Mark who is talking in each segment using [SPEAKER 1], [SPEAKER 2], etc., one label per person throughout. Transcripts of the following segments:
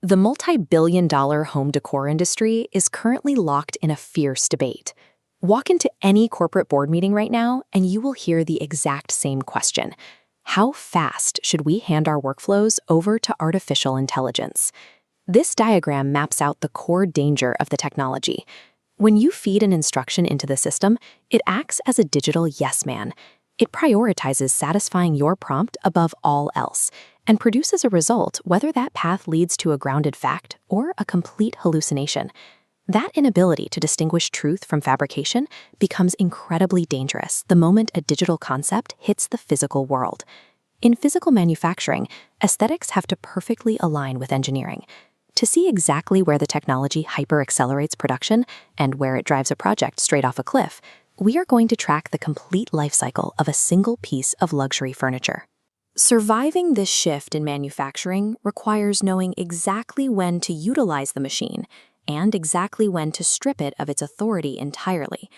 [SPEAKER 1] The multi-billion-dollar home decor industry is currently locked in a fierce debate. Walk into any corporate board meeting right now, and you will hear the exact same question. How fast should we hand our workflows over to artificial intelligence? This diagram maps out the core danger of the technology. When you feed an instruction into the system, it acts as a digital yes man. It prioritizes satisfying your prompt above all else, and produces a result whether that path leads to a grounded fact or a complete hallucination. That inability to distinguish truth from fabrication becomes incredibly dangerous the moment a digital concept hits the physical world. In physical manufacturing, aesthetics have to perfectly align with engineering. To see exactly where the technology hyper-accelerates production and where it drives a project straight off a cliff, we are going to track the complete life cycle of a single piece of luxury furniture. Surviving this shift in manufacturing requires knowing exactly when to utilize the machine and exactly when to strip it of its authority entirely.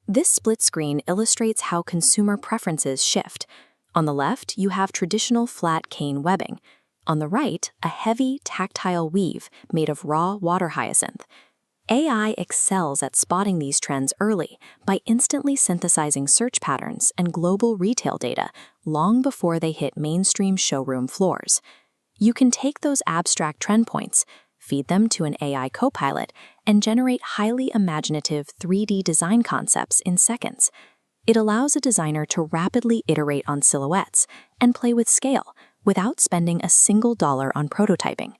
[SPEAKER 1] This split screen illustrates how consumer preferences shift. On the left, you have traditional flat cane webbing. On the right, a heavy, tactile weave made of raw water hyacinth. AI excels at spotting these trends early by instantly synthesizing search patterns and global retail data long before they hit mainstream showroom floors. You can take those abstract trend points, feed them to an AI copilot, and generate highly imaginative 3D design concepts in seconds. It allows a designer to rapidly iterate on silhouettes and play with scale without spending a single dollar on prototyping.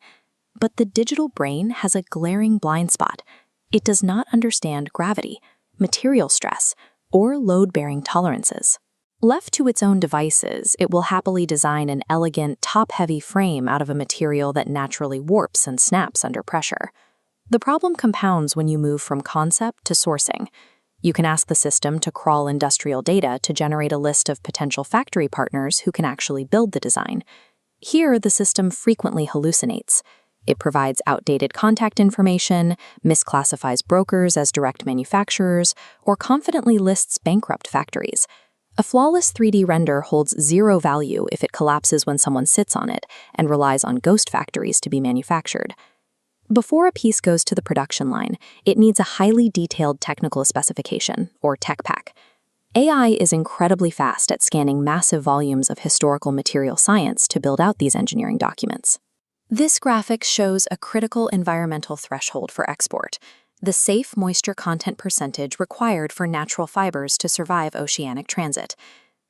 [SPEAKER 1] But the digital brain has a glaring blind spot. It does not understand gravity, material stress, or load-bearing tolerances. Left to its own devices, it will happily design an elegant, top-heavy frame out of a material that naturally warps and snaps under pressure. The problem compounds when you move from concept to sourcing. You can ask the system to crawl industrial data to generate a list of potential factory partners who can actually build the design. Here, the system frequently hallucinates. It provides outdated contact information, misclassifies brokers as direct manufacturers, or confidently lists bankrupt factories. A flawless 3D render holds zero value if it collapses when someone sits on it and relies on ghost factories to be manufactured. Before a piece goes to the production line, it needs a highly detailed technical specification, or tech pack. AI is incredibly fast at scanning massive volumes of historical material science to build out these engineering documents. This graphic shows a critical environmental threshold for export, the safe moisture content percentage required for natural fibers to survive oceanic transit.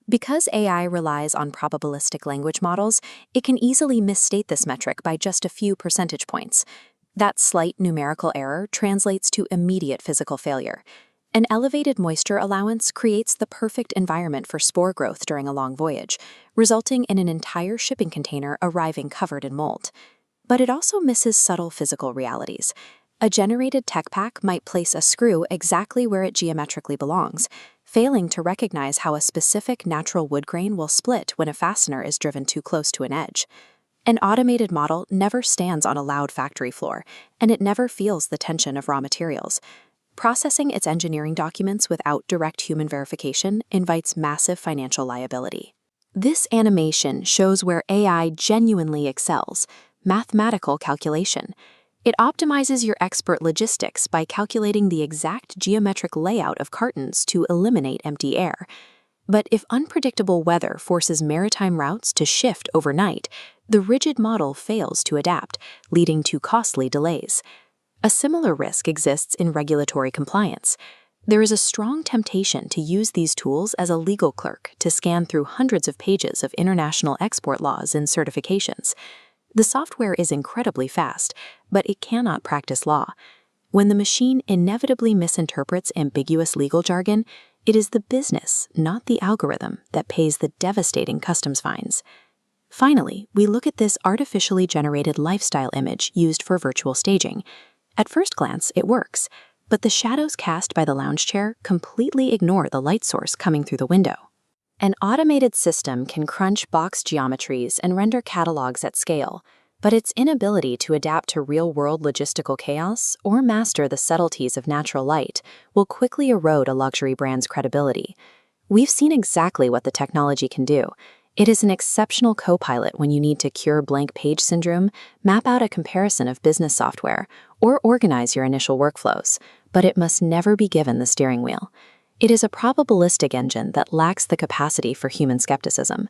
[SPEAKER 1] Because AI relies on probabilistic language models, it can easily misstate this metric by just a few percentage points. That slight numerical error translates to immediate physical failure. An elevated moisture allowance creates the perfect environment for spore growth during a long voyage, resulting in an entire shipping container arriving covered in mold. But it also misses subtle physical realities. A generated tech pack might place a screw exactly where it geometrically belongs, failing to recognize how a specific natural wood grain will split when a fastener is driven too close to an edge. An automated model never stands on a loud factory floor, and it never feels the tension of raw materials. Processing its engineering documents without direct human verification invites massive financial liability. This animation shows where AI genuinely excels: mathematical calculation. It optimizes your expert logistics by calculating the exact geometric layout of cartons to eliminate empty air. But if unpredictable weather forces maritime routes to shift overnight, the rigid model fails to adapt, leading to costly delays. A similar risk exists in regulatory compliance. There is a strong temptation to use these tools as a legal clerk to scan through hundreds of pages of international export laws and certifications. The software is incredibly fast, but it cannot practice law. When the machine inevitably misinterprets ambiguous legal jargon, it is the business, not the algorithm, that pays the devastating customs fines. Finally, we look at this artificially generated lifestyle image used for virtual staging. At first glance, it works, but the shadows cast by the lounge chair completely ignore the light source coming through the window. An automated system can crunch box geometries and render catalogs at scale, but its inability to adapt to real-world logistical chaos or master the subtleties of natural light will quickly erode a luxury brand's credibility. We've seen exactly what the technology can do. It is an exceptional co-pilot when you need to cure blank page syndrome, map out a comparison of business software, or organize your initial workflows, but it must never be given the steering wheel. It is a probabilistic engine that lacks the capacity for human skepticism.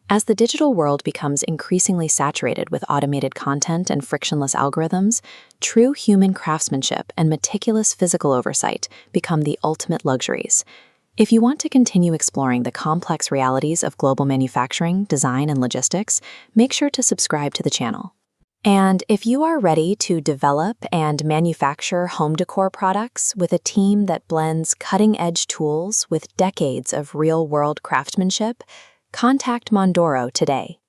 [SPEAKER 1] As the digital world becomes increasingly saturated with automated content and frictionless algorithms, true human craftsmanship and meticulous physical oversight become the ultimate luxuries. If you want to continue exploring the complex realities of global manufacturing, design, and logistics, make sure to subscribe to the channel. And if you are ready to develop and manufacture home decor products with a team that blends cutting-edge tools with decades of real-world craftsmanship, contact Mondoro today.